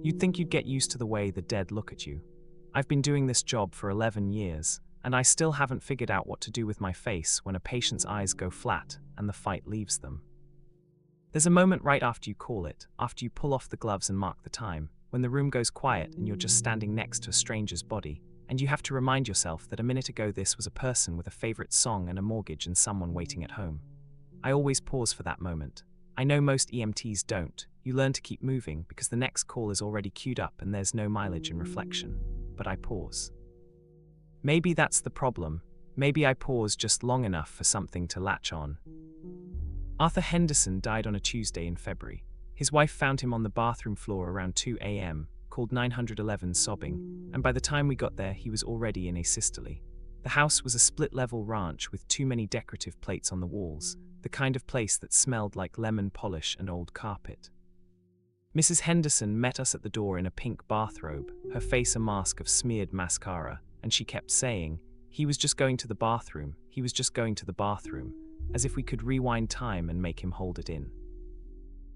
You'd think you'd get used to the way the dead look at you. I've been doing this job for 11 years, and I still haven't figured out what to do with my face when a patient's eyes go flat and the fight leaves them. There's a moment right after you call it, after you pull off the gloves and mark the time, when the room goes quiet and you're just standing next to a stranger's body, and you have to remind yourself that a minute ago this was a person with a favorite song and a mortgage and someone waiting at home. I always pause for that moment. I know most EMTs don't. You learn to keep moving because the next call is already queued up and there's no mileage in reflection. But I pause. Maybe that's the problem. Maybe I pause just long enough for something to latch on. Arthur Henderson died on a Tuesday in February. His wife found him on the bathroom floor around 2 a.m., called 911 sobbing, and by the time we got there he was already in asystole. The house was a split-level ranch with too many decorative plates on the walls, the kind of place that smelled like lemon polish and old carpet. Mrs. Henderson met us at the door in a pink bathrobe, her face a mask of smeared mascara, and she kept saying, "He was just going to the bathroom, he was just going to the bathroom," as if we could rewind time and make him hold it in.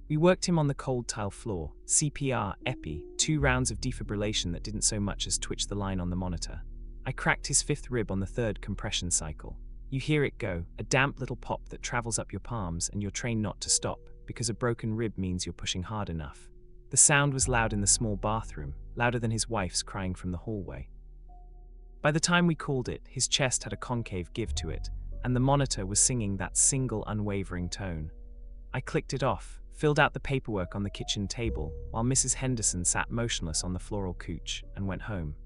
We worked him on the cold tile floor, CPR, epi, 2 rounds of defibrillation that didn't so much as twitch the line on the monitor. I cracked his 5th rib on the 3rd compression cycle. You hear it go, a damp little pop that travels up your palms and you're trained not to stop, because a broken rib means you're pushing hard enough. The sound was loud in the small bathroom, louder than his wife's crying from the hallway. By the time we called it, his chest had a concave give to it, and the monitor was singing that single unwavering tone. I clicked it off, filled out the paperwork on the kitchen table, while Mrs. Henderson sat motionless on the floral couch, and went home.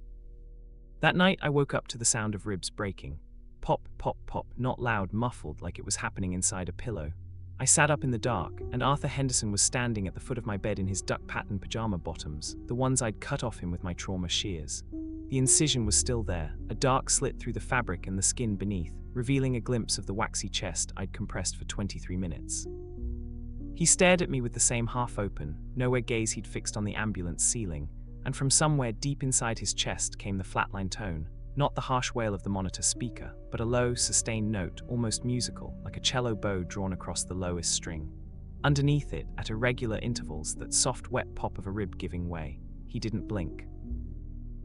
That night I woke up to the sound of ribs breaking. Pop, pop, pop, not loud, muffled like it was happening inside a pillow. I sat up in the dark, and Arthur Henderson was standing at the foot of my bed in his duck-pattern pajama bottoms, the ones I'd cut off him with my trauma shears. The incision was still there, a dark slit through the fabric and the skin beneath, revealing a glimpse of the waxy chest I'd compressed for 23 minutes. He stared at me with the same half-open, nowhere gaze he'd fixed on the ambulance ceiling, and from somewhere deep inside his chest came the flatline tone, not the harsh wail of the monitor speaker, but a low, sustained note, almost musical, like a cello bow drawn across the lowest string. Underneath it, at irregular intervals, that soft, wet pop of a rib giving way. He didn't blink.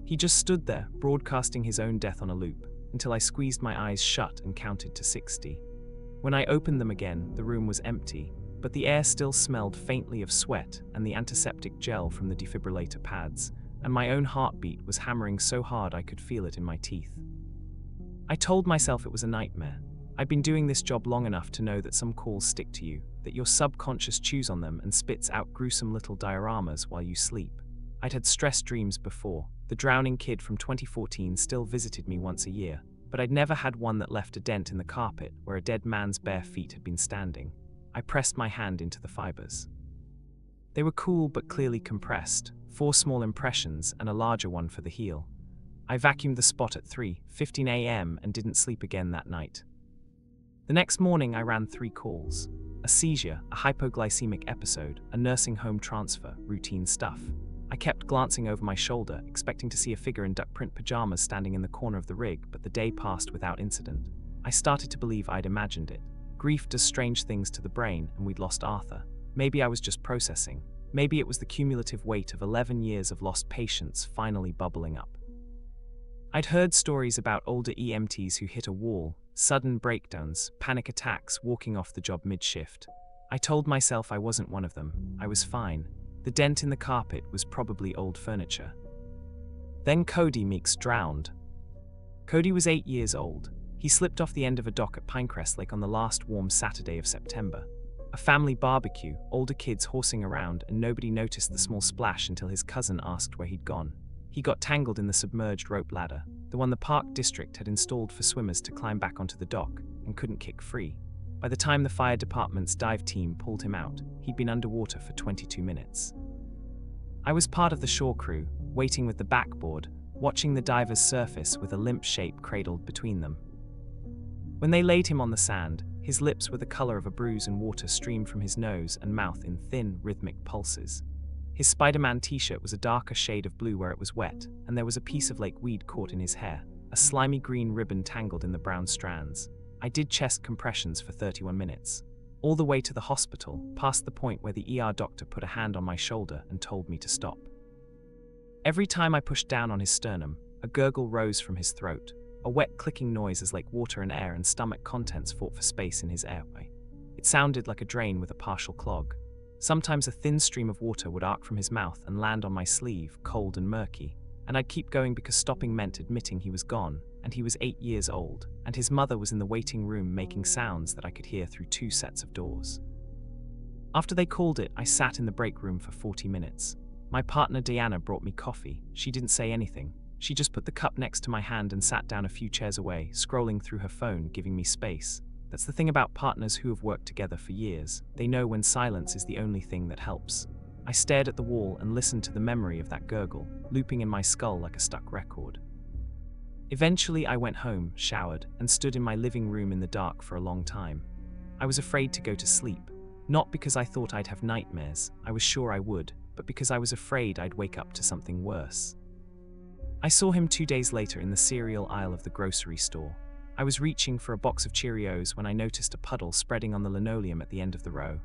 He just stood there, broadcasting his own death on a loop, until I squeezed my eyes shut and counted to 60. When I opened them again, the room was empty, but the air still smelled faintly of sweat and the antiseptic gel from the defibrillator pads, and my own heartbeat was hammering so hard I could feel it in my teeth. I told myself it was a nightmare. I'd been doing this job long enough to know that some calls stick to you, that your subconscious chews on them and spits out gruesome little dioramas while you sleep. I'd had stress dreams before. The drowning kid from 2014 still visited me once a year, but I'd never had one that left a dent in the carpet where a dead man's bare feet had been standing. I pressed my hand into the fibers. They were cool but clearly compressed, 4 small impressions and a larger one for the heel. I vacuumed the spot at 3:15 a.m. and didn't sleep again that night. The next morning I ran 3 calls. A seizure, a hypoglycemic episode, a nursing home transfer, routine stuff. I kept glancing over my shoulder, expecting to see a figure in duck print pajamas standing in the corner of the rig, but the day passed without incident. I started to believe I'd imagined it. Grief does strange things to the brain, and we'd lost Arthur. Maybe I was just processing. Maybe it was the cumulative weight of 11 years of lost patience finally bubbling up. I'd heard stories about older EMTs who hit a wall, sudden breakdowns, panic attacks, walking off the job mid-shift. I told myself I wasn't one of them. I was fine. The dent in the carpet was probably old furniture. Then Cody Meeks drowned. Cody was 8 years old. He slipped off the end of a dock at Pinecrest Lake on the last warm Saturday of September. A family barbecue, older kids horsing around, and nobody noticed the small splash until his cousin asked where he'd gone. He got tangled in the submerged rope ladder, the one the park district had installed for swimmers to climb back onto the dock, and couldn't kick free. By the time the fire department's dive team pulled him out, he'd been underwater for 22 minutes. I was part of the shore crew, waiting with the backboard, watching the divers surface with a limp shape cradled between them. When they laid him on the sand, his lips were the color of a bruise and water streamed from his nose and mouth in thin, rhythmic pulses. His Spider-Man t-shirt was a darker shade of blue where it was wet, and there was a piece of lake weed caught in his hair, a slimy green ribbon tangled in the brown strands. I did chest compressions for 31 minutes. All the way to the hospital, past the point where the ER doctor put a hand on my shoulder and told me to stop. Every time I pushed down on his sternum, a gurgle rose from his throat, a wet clicking noise as like water and air and stomach contents fought for space in his airway. It sounded like a drain with a partial clog. Sometimes a thin stream of water would arc from his mouth and land on my sleeve, cold and murky, and I'd keep going because stopping meant admitting he was gone, and he was 8 years old, and his mother was in the waiting room making sounds that I could hear through 2 sets of doors. After they called it, I sat in the break room for 40 minutes. My partner Diana brought me coffee. She didn't say anything. She just put the cup next to my hand and sat down a few chairs away, scrolling through her phone, giving me space. That's the thing about partners who have worked together for years. They know when silence is the only thing that helps. I stared at the wall and listened to the memory of that gurgle, looping in my skull like a stuck record. Eventually, I went home, showered, and stood in my living room in the dark for a long time. I was afraid to go to sleep. Not because I thought I'd have nightmares, I was sure I would, but because I was afraid I'd wake up to something worse. I saw him 2 days later in the cereal aisle of the grocery store. I was reaching for a box of Cheerios when I noticed a puddle spreading on the linoleum at the end of the row.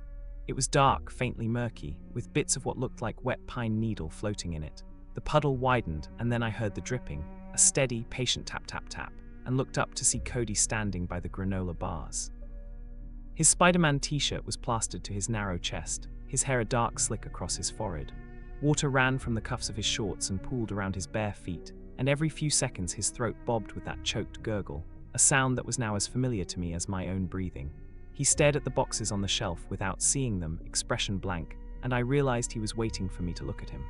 It was dark, faintly murky, with bits of what looked like wet pine needle floating in it. The puddle widened, and then I heard the dripping, a steady, patient tap-tap-tap, and looked up to see Cody standing by the granola bars. His Spider-Man t-shirt was plastered to his narrow chest, his hair a dark slick across his forehead. Water ran from the cuffs of his shorts and pooled around his bare feet, and every few seconds his throat bobbed with that choked gurgle, a sound that was now as familiar to me as my own breathing. He stared at the boxes on the shelf without seeing them, expression blank, and I realized he was waiting for me to look at him.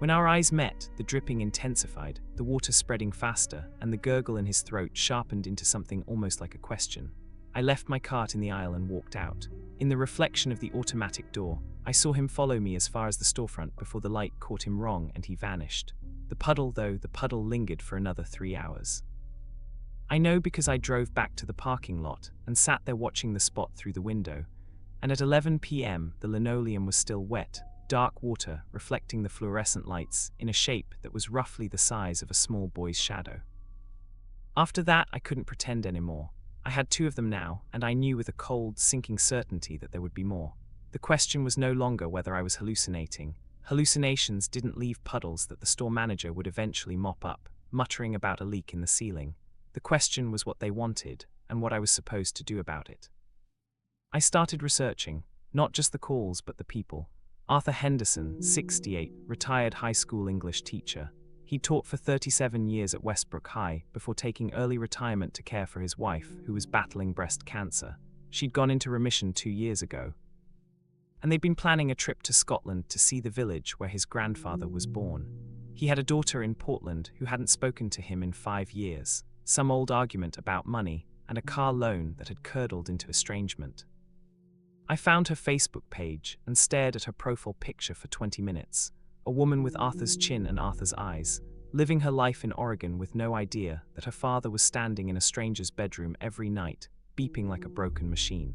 When our eyes met, the dripping intensified, the water spreading faster, and the gurgle in his throat sharpened into something almost like a question. I left my cart in the aisle and walked out. In the reflection of the automatic door, I saw him follow me as far as the storefront before the light caught him wrong and he vanished. The puddle lingered for another 3 hours. I know because I drove back to the parking lot and sat there watching the spot through the window, and at 11 p.m. the linoleum was still wet, dark water reflecting the fluorescent lights in a shape that was roughly the size of a small boy's shadow. After that, I couldn't pretend anymore. I had 2 of them now, and I knew with a cold, sinking certainty that there would be more. The question was no longer whether I was hallucinating. Hallucinations didn't leave puddles that the store manager would eventually mop up, muttering about a leak in the ceiling. The question was what they wanted, and what I was supposed to do about it. I started researching, not just the calls but the people. Arthur Henderson, 68, retired high school English teacher. He taught for 37 years at Westbrook High before taking early retirement to care for his wife, who was battling breast cancer. She'd gone into remission 2 years ago, and they'd been planning a trip to Scotland to see the village where his grandfather was born. He had a daughter in Portland who hadn't spoken to him in 5 years, some old argument about money, and a car loan that had curdled into estrangement. I found her Facebook page and stared at her profile picture for 20 minutes. A woman with Arthur's chin and Arthur's eyes, living her life in Oregon with no idea that her father was standing in a stranger's bedroom every night, beeping like a broken machine.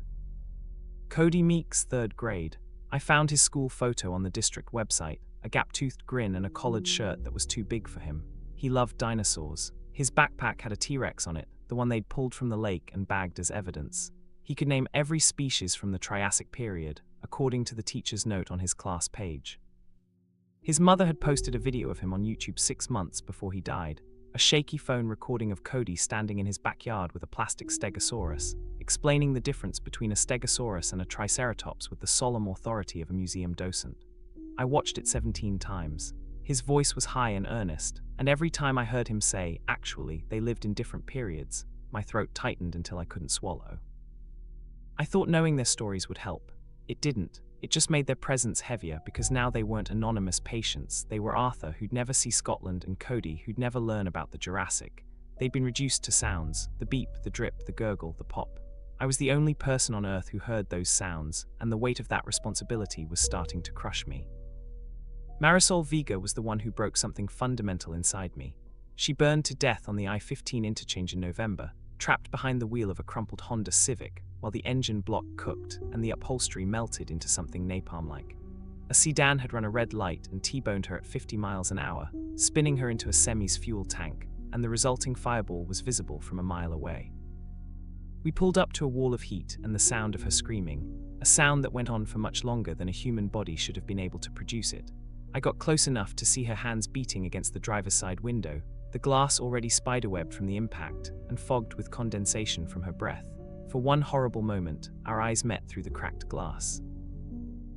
Cody Meeks, 3rd grade. I found his school photo on the district website, a gap-toothed grin and a collared shirt that was too big for him. He loved dinosaurs. His backpack had a T-Rex on it, the one they'd pulled from the lake and bagged as evidence. He could name every species from the Triassic period, according to the teacher's note on his class page. His mother had posted a video of him on YouTube 6 months before he died, a shaky phone recording of Cody standing in his backyard with a plastic stegosaurus, explaining the difference between a stegosaurus and a triceratops with the solemn authority of a museum docent. I watched it 17 times. His voice was high and earnest, and every time I heard him say, "Actually, they lived in different periods," my throat tightened until I couldn't swallow. I thought knowing their stories would help. It didn't. It just made their presence heavier because now they weren't anonymous patients. They were Arthur, who'd never see Scotland, and Cody, who'd never learn about the Jurassic. They'd been reduced to sounds, the beep, the drip, the gurgle, the pop. I was the only person on Earth who heard those sounds, and the weight of that responsibility was starting to crush me. Marisol Vega was the one who broke something fundamental inside me. She burned to death on the I-15 interchange in November, trapped behind the wheel of a crumpled Honda Civic, while the engine block cooked and the upholstery melted into something napalm-like. A sedan had run a red light and T-boned her at 50 miles an hour, spinning her into a semi's fuel tank, and the resulting fireball was visible from a mile away. We pulled up to a wall of heat and the sound of her screaming, a sound that went on for much longer than a human body should have been able to produce it. I got close enough to see her hands beating against the driver's side window, the glass already spiderwebbed from the impact and fogged with condensation from her breath. For one horrible moment, our eyes met through the cracked glass.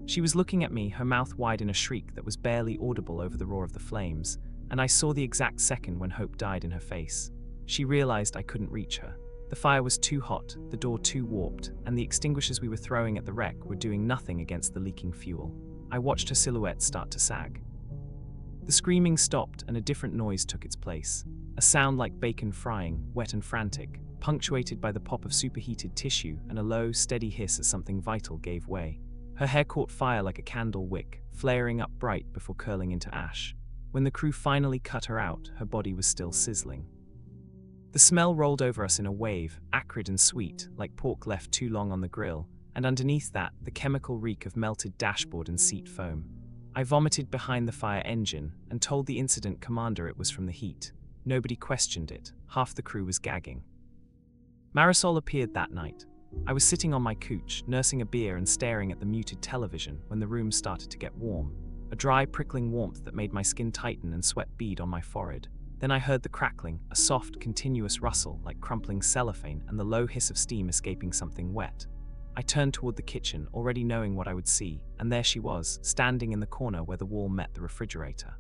She was looking at me, her mouth wide in a shriek that was barely audible over the roar of the flames, and I saw the exact second when hope died in her face. She realized I couldn't reach her. The fire was too hot, the door too warped, and the extinguishers we were throwing at the wreck were doing nothing against the leaking fuel. I watched her silhouette start to sag. The screaming stopped and a different noise took its place. A sound like bacon frying, wet and frantic, punctuated by the pop of superheated tissue and a low, steady hiss as something vital gave way. Her hair caught fire like a candle wick, flaring up bright before curling into ash. When the crew finally cut her out, her body was still sizzling. The smell rolled over us in a wave, acrid and sweet, like pork left too long on the grill, and underneath that, the chemical reek of melted dashboard and seat foam. I vomited behind the fire engine and told the incident commander it was from the heat. Nobody questioned it. Half the crew was gagging. Marisol appeared that night. I was sitting on my couch, nursing a beer and staring at the muted television when the room started to get warm. A dry, prickling warmth that made my skin tighten and sweat bead on my forehead. Then I heard the crackling, a soft, continuous rustle like crumpling cellophane and the low hiss of steam escaping something wet. I turned toward the kitchen, already knowing what I would see, and there she was, standing in the corner where the wall met the refrigerator.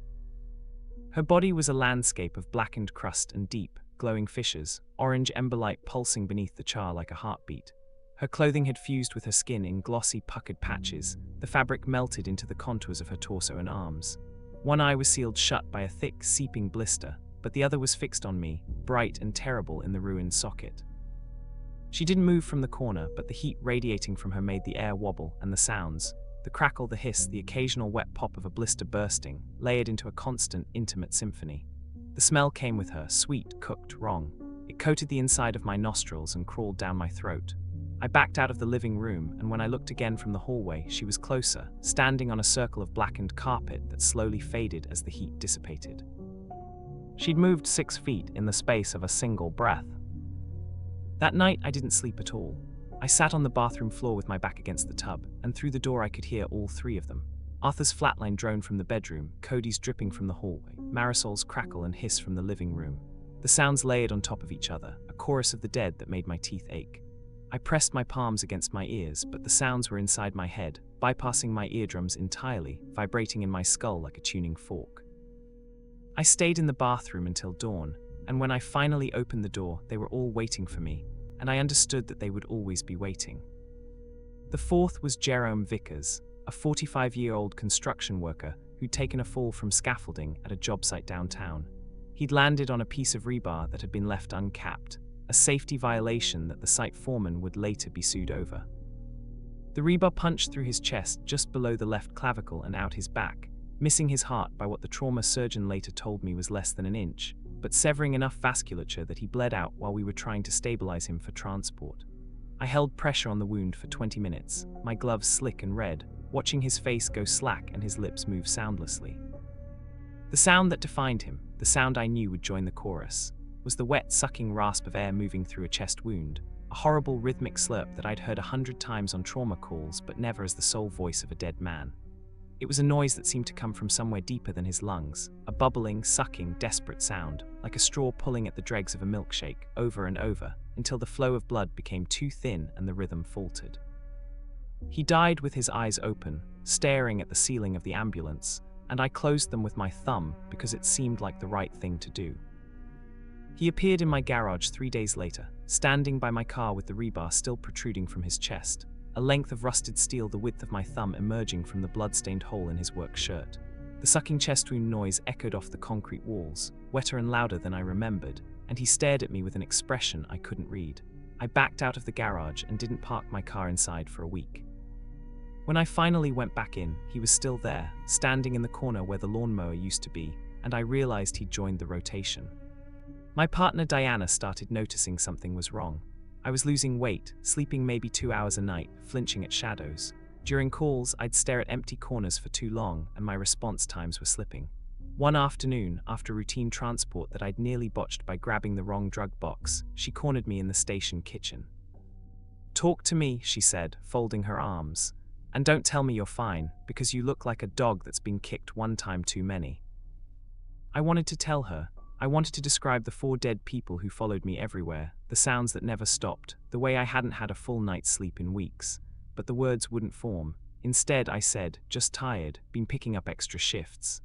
Her body was a landscape of blackened crust and deep, glowing fissures, orange ember light pulsing beneath the char like a heartbeat. Her clothing had fused with her skin in glossy, puckered patches, the fabric melted into the contours of her torso and arms. One eye was sealed shut by a thick, seeping blister, but the other was fixed on me, bright and terrible in the ruined socket. She didn't move from the corner, but the heat radiating from her made the air wobble, and the sounds, the crackle, the hiss, the occasional wet pop of a blister bursting, layered into a constant, intimate symphony. The smell came with her, sweet, cooked, wrong. It coated the inside of my nostrils and crawled down my throat. I backed out of the living room, and when I looked again from the hallway, she was closer, standing on a circle of blackened carpet that slowly faded as the heat dissipated. She'd moved 6 feet in the space of a single breath. That night, I didn't sleep at all. I sat on the bathroom floor with my back against the tub, and through the door I could hear all 3 of them. Arthur's flatline drone from the bedroom, Cody's dripping from the hallway, Marisol's crackle and hiss from the living room. The sounds layered on top of each other, a chorus of the dead that made my teeth ache. I pressed my palms against my ears, but the sounds were inside my head, bypassing my eardrums entirely, vibrating in my skull like a tuning fork. I stayed in the bathroom until dawn, and when I finally opened the door, they were all waiting for me, and I understood that they would always be waiting. The 4th was Jerome Vickers, a 45-year-old construction worker who'd taken a fall from scaffolding at a job site downtown. He'd landed on a piece of rebar that had been left uncapped, a safety violation that the site foreman would later be sued over. The rebar punched through his chest just below the left clavicle and out his back, missing his heart by what the trauma surgeon later told me was less than an inch, but severing enough vasculature that he bled out while we were trying to stabilize him for transport. I held pressure on the wound for 20 minutes, my gloves slick and red, watching his face go slack and his lips move soundlessly. The sound that defined him, the sound I knew would join the chorus, was the wet, sucking rasp of air moving through a chest wound, a horrible rhythmic slurp that I'd heard 100 times on trauma calls but never as the sole voice of a dead man. It was a noise that seemed to come from somewhere deeper than his lungs, a bubbling, sucking, desperate sound, like a straw pulling at the dregs of a milkshake, over and over, until the flow of blood became too thin and the rhythm faltered. He died with his eyes open, staring at the ceiling of the ambulance, and I closed them with my thumb because it seemed like the right thing to do. He appeared in my garage 3 days later, standing by my car with the rebar still protruding from his chest, a length of rusted steel the width of my thumb emerging from the blood-stained hole in his work shirt. The sucking chest wound noise echoed off the concrete walls, wetter and louder than I remembered, and he stared at me with an expression I couldn't read. I backed out of the garage and didn't park my car inside for a week. When I finally went back in, he was still there, standing in the corner where the lawnmower used to be, and I realized he'd joined the rotation. My partner Diana started noticing something was wrong. I was losing weight, sleeping maybe 2 hours a night, flinching at shadows. During calls, I'd stare at empty corners for too long, and my response times were slipping. One afternoon, after routine transport that I'd nearly botched by grabbing the wrong drug box, she cornered me in the station kitchen. "Talk to me," she said, folding her arms. And don't tell me you're fine, because you look like a dog that's been kicked one time too many. I wanted to tell her. I wanted to describe the 4 dead people who followed me everywhere, the sounds that never stopped, the way I hadn't had a full night's sleep in weeks. But the words wouldn't form. Instead, I said, just tired, been picking up extra shifts.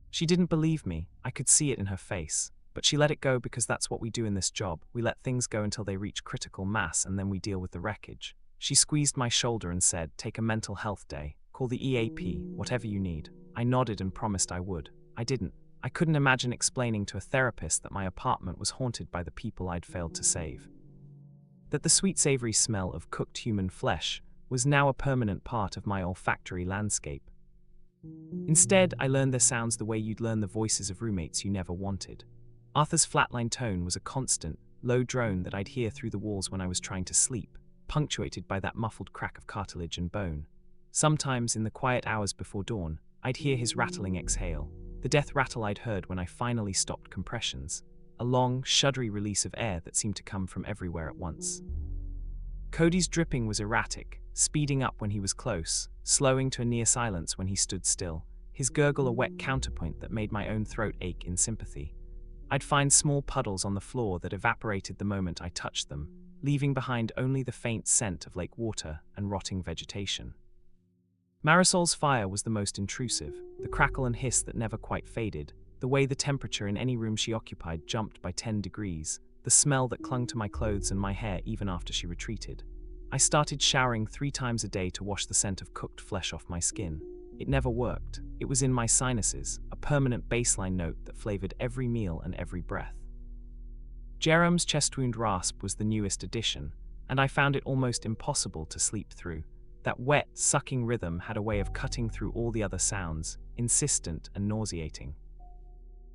She didn't believe me. I could see it in her face. But she let it go because that's what we do in this job. We let things go until they reach critical mass and then we deal with the wreckage. She squeezed my shoulder and said, take a mental health day. Call the EAP, whatever you need. I nodded and promised I would. I didn't. I couldn't imagine explaining to a therapist that my apartment was haunted by the people I'd failed to save. That the sweet savory smell of cooked human flesh was now a permanent part of my olfactory landscape. Instead, I learned their sounds the way you'd learn the voices of roommates you never wanted. Arthur's flatline tone was a constant, low drone that I'd hear through the walls when I was trying to sleep, punctuated by that muffled crack of cartilage and bone. Sometimes, in the quiet hours before dawn, I'd hear his rattling exhale, the death rattle I'd heard when I finally stopped compressions, a long, shuddery release of air that seemed to come from everywhere at once. Cody's dripping was erratic, speeding up when he was close, slowing to a near silence when he stood still, his gurgle a wet counterpoint that made my own throat ache in sympathy. I'd find small puddles on the floor that evaporated the moment I touched them, leaving behind only the faint scent of lake water and rotting vegetation. Marisol's fire was the most intrusive, the crackle and hiss that never quite faded, the way the temperature in any room she occupied jumped by 10 degrees, the smell that clung to my clothes and my hair even after she retreated. I started showering 3 times a day to wash the scent of cooked flesh off my skin. It never worked. It was in my sinuses, a permanent baseline note that flavored every meal and every breath. Jerome's chest wound rasp was the newest addition, and I found it almost impossible to sleep through. That wet, sucking rhythm had a way of cutting through all the other sounds, insistent and nauseating.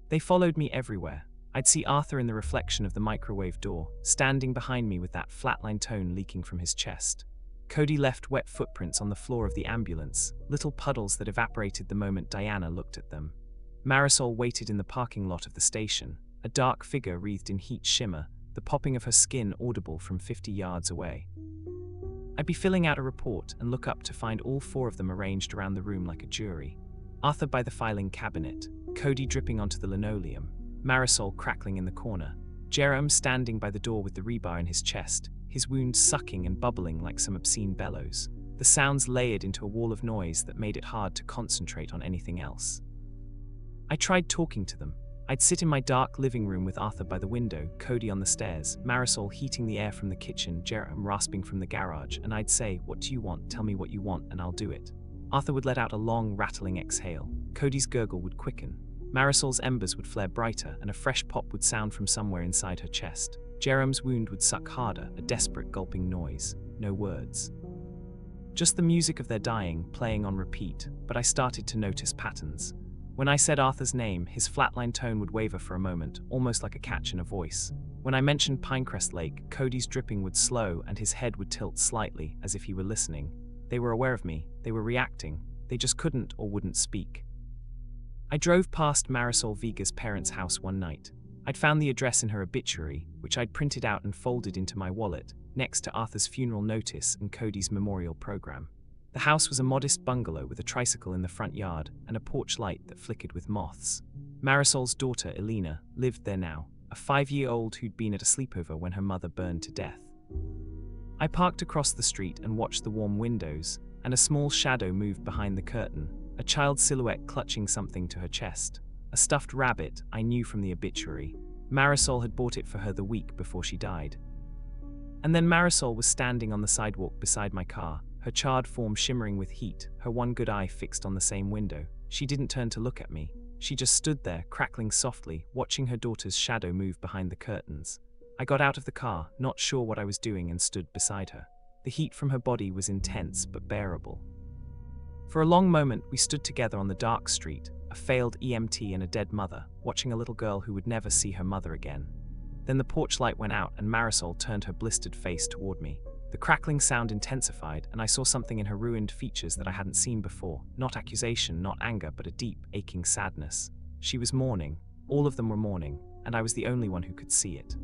They followed me everywhere. I'd see Arthur in the reflection of the microwave door, standing behind me with that flatline tone leaking from his chest. Cody left wet footprints on the floor of the ambulance, little puddles that evaporated the moment Diana looked at them. Marisol waited in the parking lot of the station, a dark figure wreathed in heat shimmer, the popping of her skin audible from 50 yards away. I'd be filling out a report and look up to find all 4 of them arranged around the room like a jury. Arthur by the filing cabinet, Cody dripping onto the linoleum, Marisol crackling in the corner, Jerome standing by the door with the rebar in his chest, his wounds sucking and bubbling like some obscene bellows, the sounds layered into a wall of noise that made it hard to concentrate on anything else. I tried talking to them. I'd sit in my dark living room with Arthur by the window, Cody on the stairs, Marisol heating the air from the kitchen, Jerome rasping from the garage, and I'd say, "What do you want? Tell me what you want and I'll do it." Arthur would let out a long, rattling exhale. Cody's gurgle would quicken. Marisol's embers would flare brighter, and a fresh pop would sound from somewhere inside her chest. Jerome's wound would suck harder, a desperate gulping noise. No words. Just the music of their dying, playing on repeat, but I started to notice patterns. When I said Arthur's name, his flatline tone would waver for a moment, almost like a catch in a voice. When I mentioned Pinecrest Lake, Cody's dripping would slow and his head would tilt slightly, as if he were listening. They were aware of me, they were reacting, they just couldn't or wouldn't speak. I drove past Marisol Vega's parents' house one night. I'd found the address in her obituary, which I'd printed out and folded into my wallet, next to Arthur's funeral notice and Cody's memorial program. The house was a modest bungalow with a tricycle in the front yard and a porch light that flickered with moths. Marisol's daughter, Elena, lived there now, a 5-year-old who'd been at a sleepover when her mother burned to death. I parked across the street and watched the warm windows, and a small shadow moved behind the curtain, a child's silhouette clutching something to her chest. A stuffed rabbit I knew from the obituary. Marisol had bought it for her the week before she died. And then Marisol was standing on the sidewalk beside my car, her charred form shimmering with heat, her one good eye fixed on the same window. She didn't turn to look at me. She just stood there, crackling softly, watching her daughter's shadow move behind the curtains. I got out of the car, not sure what I was doing, and stood beside her. The heat from her body was intense but bearable. For a long moment, we stood together on the dark street, a failed EMT and a dead mother, watching a little girl who would never see her mother again. Then the porch light went out and Marisol turned her blistered face toward me. The crackling sound intensified, and I saw something in her ruined features that I hadn't seen before. Not accusation, not anger, but a deep, aching sadness. She was mourning. All of them were mourning, and I was the only one who could see it.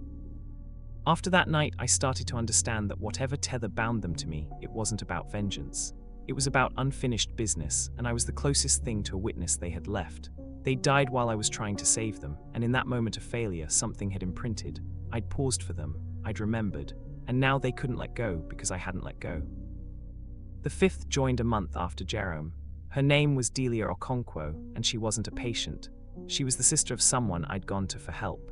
After that night, I started to understand that whatever tether bound them to me, it wasn't about vengeance. It was about unfinished business, and I was the closest thing to a witness they had left. They died while I was trying to save them, and in that moment of failure, something had imprinted. I'd paused for them, I'd remembered, and now they couldn't let go because I hadn't let go. The fifth joined a month after Jerome. Her name was Delia Okonkwo, and she wasn't a patient. She was the sister of someone I'd gone to for help.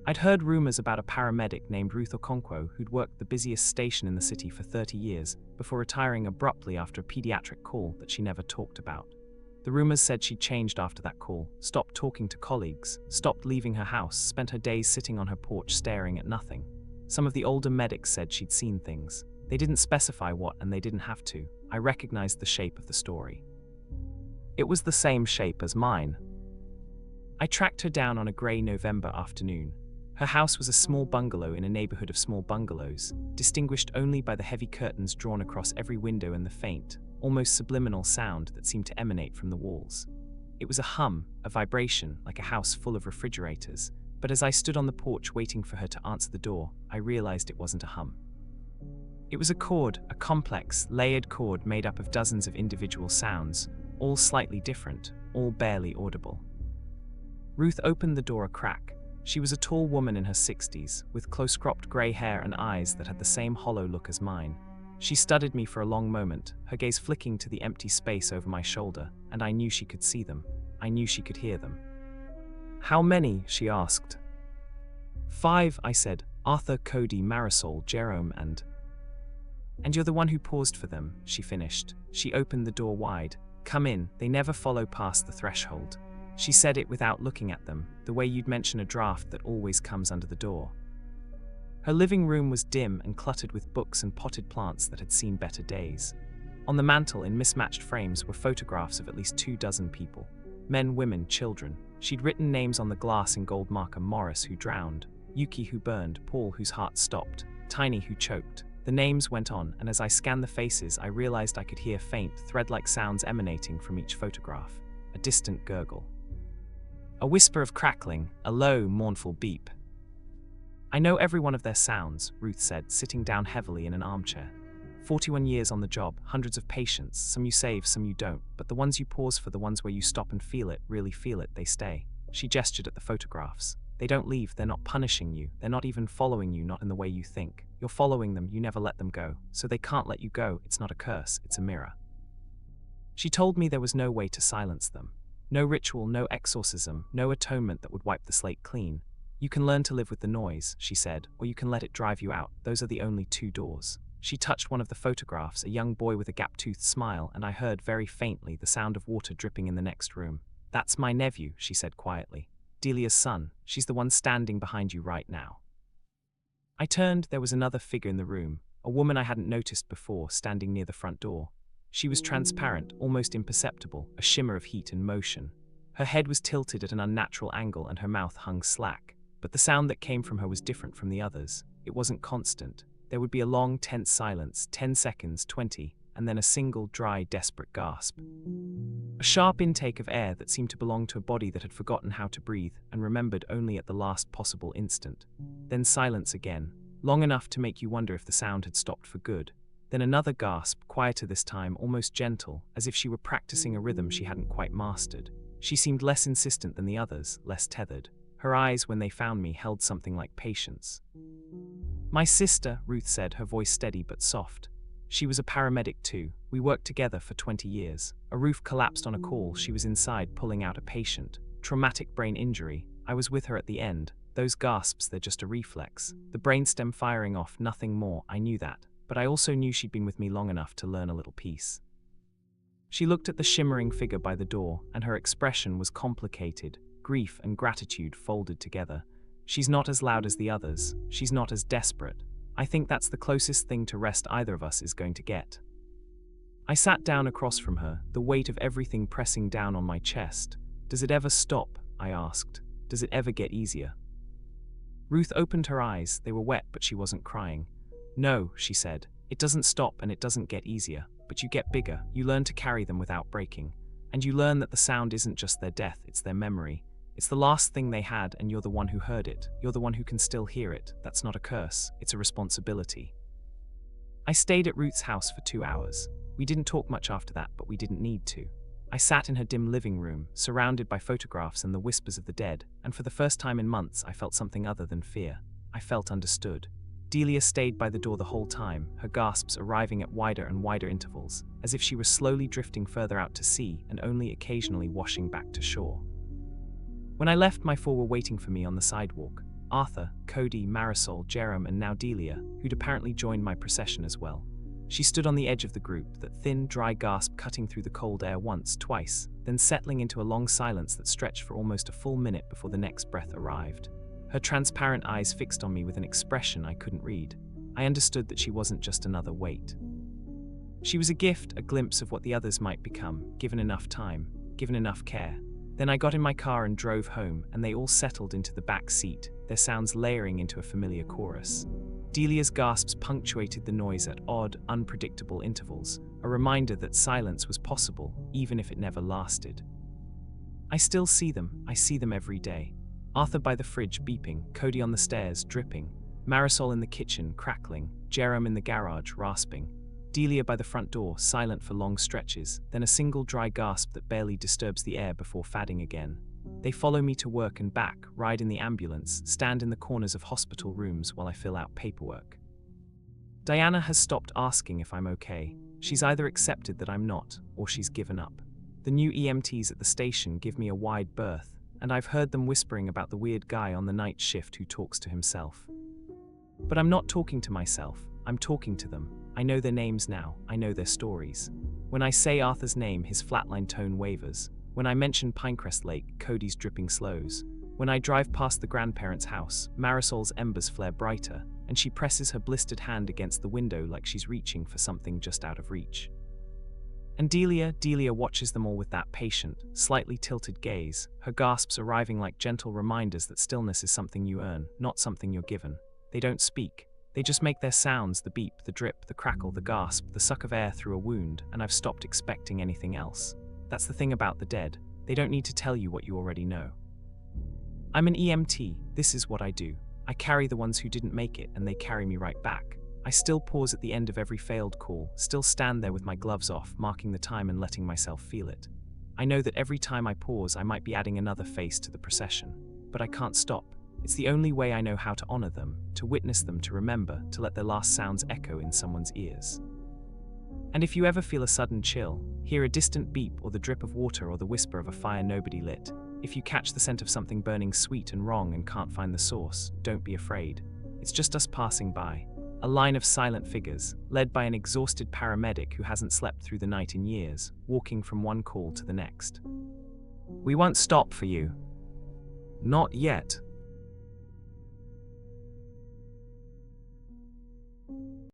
I'd heard rumors about a paramedic named Ruth Okonkwo who'd worked the busiest station in the city for 30 years before retiring abruptly after a pediatric call that she never talked about. The rumors said she'd changed after that call, stopped talking to colleagues, stopped leaving her house, spent her days sitting on her porch staring at nothing. Some of the older medics said she'd seen things. They didn't specify what, and they didn't have to. I recognized the shape of the story. It was the same shape as mine. I tracked her down on a grey November afternoon. Her house was a small bungalow in a neighborhood of small bungalows, distinguished only by the heavy curtains drawn across every window and the faint, almost subliminal sound that seemed to emanate from the walls. It was a hum, a vibration, like a house full of refrigerators, but as I stood on the porch waiting for her to answer the door, I realized it wasn't a hum. It was a chord, a complex, layered chord made up of dozens of individual sounds, all slightly different, all barely audible. Ruth opened the door a crack. She was a tall woman in her 60s, with close-cropped grey hair and eyes that had the same hollow look as mine. She studied me for a long moment, her gaze flicking to the empty space over my shoulder, and I knew she could see them. I knew she could hear them. "How many?" she asked. "5, I said. "Arthur, Cody, Marisol, Jerome, and you're the one who paused for them," she finished. She opened the door wide. "Come in, they never follow past the threshold." She said it without looking at them, the way you'd mention a draft that always comes under the door. Her living room was dim and cluttered with books and potted plants that had seen better days. On the mantel, in mismatched frames, were photographs of at least 24 people. Men, women, children. She'd written names on the glass in gold marker: Morris, who drowned; Yuki, who burned; Paul, whose heart stopped; Tiny, who choked. The names went on, and as I scanned the faces, I realized I could hear faint, thread-like sounds emanating from each photograph. A distant gurgle. A whisper of crackling, a low, mournful beep. "I know every one of their sounds," Ruth said, sitting down heavily in an armchair. 41 years on the job, hundreds of patients, some you save, some you don't, but the ones you pause for, the ones where you stop and feel it, really feel it, they stay. She gestured at the photographs. They don't leave, they're not punishing you, they're not even following you, not in the way you think. You're following them, you never let them go, so they can't let you go. It's not a curse, it's a mirror. She told me there was no way to silence them. No ritual, no exorcism, no atonement that would wipe the slate clean. You can learn to live with the noise, she said, or you can let it drive you out. Those are the only 2 doors. She touched one of the photographs, a young boy with a gap-toothed smile, and I heard very faintly the sound of water dripping in the next room. "That's my nephew," she said quietly. "Delia's son. She's the one standing behind you right now." I turned. There was another figure in the room, a woman I hadn't noticed before, standing near the front door. She was transparent, almost imperceptible, a shimmer of heat and motion. Her head was tilted at an unnatural angle and her mouth hung slack. But the sound that came from her was different from the others. It wasn't constant. There would be a long, tense silence, 10 seconds, 20, and then a single, dry, desperate gasp. A sharp intake of air that seemed to belong to a body that had forgotten how to breathe and remembered only at the last possible instant. Then silence again, long enough to make you wonder if the sound had stopped for good. Then another gasp, quieter this time, almost gentle, as if she were practicing a rhythm she hadn't quite mastered. She seemed less insistent than the others, less tethered. Her eyes, when they found me, held something like patience. "My sister," Ruth said, her voice steady but soft. She was a paramedic too. We worked together for 20 years. A roof collapsed on a call. She was inside pulling out a patient. Traumatic brain injury. I was with her at the end. Those gasps, they're just a reflex. The brainstem firing off, nothing more. I knew that. But I also knew she'd been with me long enough to learn a little piece. She looked at the shimmering figure by the door, and her expression was complicated. Grief and gratitude folded together. She's not as loud as the others. She's not as desperate. I think that's the closest thing to rest either of us is going to get. I sat down across from her, the weight of everything pressing down on my chest. "Does it ever stop?" I asked. "Does it ever get easier?" Ruth opened her eyes. They were wet, but she wasn't crying. "No," she said. "It doesn't stop and it doesn't get easier, but you get bigger. You learn to carry them without breaking. And you learn that the sound isn't just their death, it's their memory. It's the last thing they had, and you're the one who heard it. You're the one who can still hear it. That's not a curse, it's a responsibility." I stayed at Ruth's house for 2 hours. We didn't talk much after that, but we didn't need to. I sat in her dim living room, surrounded by photographs and the whispers of the dead, and for the first time in months I felt something other than fear. I felt understood. Delia stayed by the door the whole time, her gasps arriving at wider and wider intervals, as if she were slowly drifting further out to sea and only occasionally washing back to shore. When I left, my four were waiting for me on the sidewalk: Arthur, Cody, Marisol, Jerem, and now Delia, who'd apparently joined my procession as well. She stood on the edge of the group, that thin, dry gasp cutting through the cold air once, twice, then settling into a long silence that stretched for almost a full minute before the next breath arrived. Her transparent eyes fixed on me with an expression I couldn't read. I understood that she wasn't just another weight. She was a gift, a glimpse of what the others might become, given enough time, given enough care. Then I got in my car and drove home, and they all settled into the back seat, their sounds layering into a familiar chorus. Delia's gasps punctuated the noise at odd, unpredictable intervals, a reminder that silence was possible, even if it never lasted. I still see them. I see them every day. Arthur by the fridge beeping, Cody on the stairs dripping, Marisol in the kitchen crackling, Jerem in the garage rasping, Delia by the front door silent for long stretches, then a single dry gasp that barely disturbs the air before fadding again. They follow me to work and back, ride in the ambulance, stand in the corners of hospital rooms while I fill out paperwork. Diana has stopped asking if I'm okay. She's either accepted that I'm not, or she's given up. The new EMTs at the station give me a wide berth, and I've heard them whispering about the weird guy on the night shift who talks to himself. But I'm not talking to myself, I'm talking to them. I know their names now, I know their stories. When I say Arthur's name, his flatline tone wavers. When I mention Pinecrest Lake, Cody's dripping slows. When I drive past the grandparents' house, Marisol's embers flare brighter, and she presses her blistered hand against the window like she's reaching for something just out of reach. And Delia watches them all with that patient, slightly tilted gaze, her gasps arriving like gentle reminders that stillness is something you earn, not something you're given. They don't speak. They just make their sounds, the beep, the drip, the crackle, the gasp, the suck of air through a wound, and I've stopped expecting anything else. That's the thing about the dead. They don't need to tell you what you already know. I'm an EMT. This is what I do. I carry the ones who didn't make it, and they carry me right back. I still pause at the end of every failed call, still stand there with my gloves off, marking the time and letting myself feel it. I know that every time I pause, I might be adding another face to the procession. But I can't stop. It's the only way I know how to honor them, to witness them, to remember, to let their last sounds echo in someone's ears. And if you ever feel a sudden chill, hear a distant beep or the drip of water or the whisper of a fire nobody lit, if you catch the scent of something burning sweet and wrong and can't find the source, don't be afraid. It's just us passing by. A line of silent figures, led by an exhausted paramedic who hasn't slept through the night in years, walking from one call to the next. We won't stop for you. Not yet.